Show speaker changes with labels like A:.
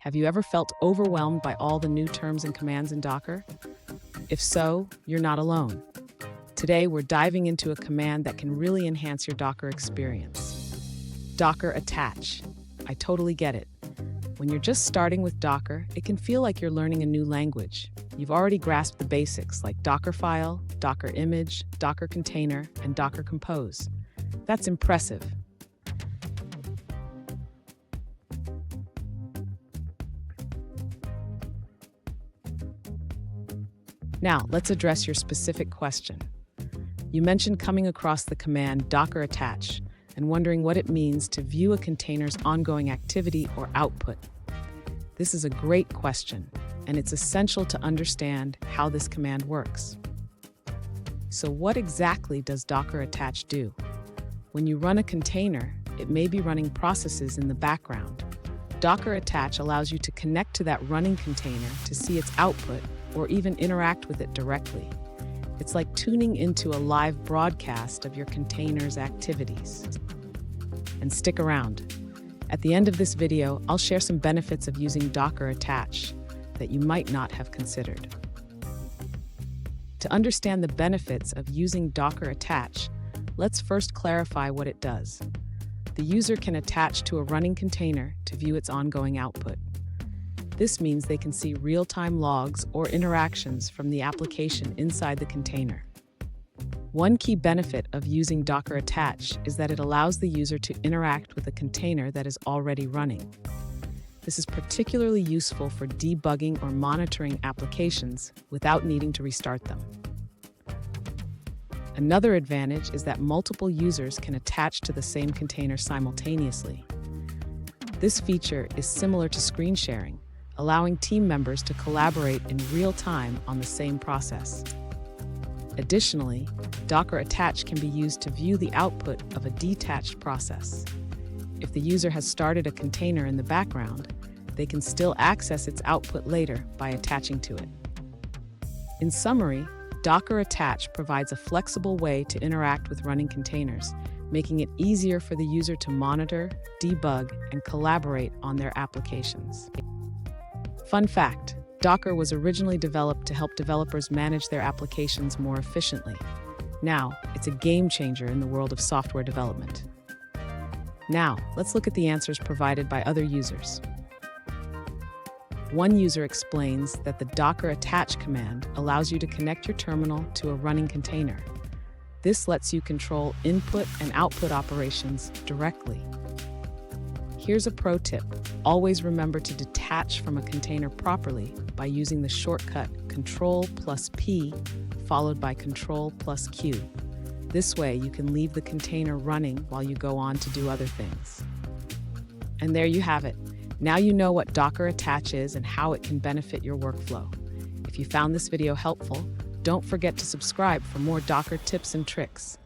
A: Have you ever felt overwhelmed by all the new terms and commands in Docker? If so, you're not alone. Today, we're diving into a command that can really enhance your Docker experience. Docker attach. I totally get it. When you're just starting with Docker, it can feel like you're learning a new language. You've already grasped the basics like Dockerfile, Docker image, Docker container, and Docker compose. That's impressive. Now, let's address your specific question. You mentioned coming across the command Docker attach and wondering what it means to view a container's ongoing activity or output. This is a great question, and it's essential to understand how this command works. So what exactly does Docker attach do? When you run a container, it may be running processes in the background. Docker attach allows you to connect to that running container to see its output or even interact with it directly. It's like tuning into a live broadcast of your container's activities. And stick around. At the end of this video, I'll share some benefits of using Docker attach that you might not have considered. To understand the benefits of using Docker attach, let's first clarify what it does. The user can attach to a running container to view its ongoing output. This means they can see real-time logs or interactions from the application inside the container. One key benefit of using Docker attach is that it allows the user to interact with a container that is already running. This is particularly useful for debugging or monitoring applications without needing to restart them. Another advantage is that multiple users can attach to the same container simultaneously. This feature is similar to screen sharing, allowing team members to collaborate in real time on the same process. Additionally, Docker attach can be used to view the output of a detached process. If the user has started a container in the background, they can still access its output later by attaching to it. In summary, Docker attach provides a flexible way to interact with running containers, making it easier for the user to monitor, debug, and collaborate on their applications. Fun fact, Docker was originally developed to help developers manage their applications more efficiently. Now, it's a game changer in the world of software development. Now, let's look at the answers provided by other users. One user explains that the Docker attach command allows you to connect your terminal to a running container. This lets you control input and output operations directly. Here's a pro tip. Always remember to detach from a container properly by using the shortcut Ctrl+P followed by Ctrl+Q. This way you can leave the container running while you go on to do other things. And there you have it. Now you know what Docker attach is and how it can benefit your workflow. If you found this video helpful, don't forget to subscribe for more Docker tips and tricks.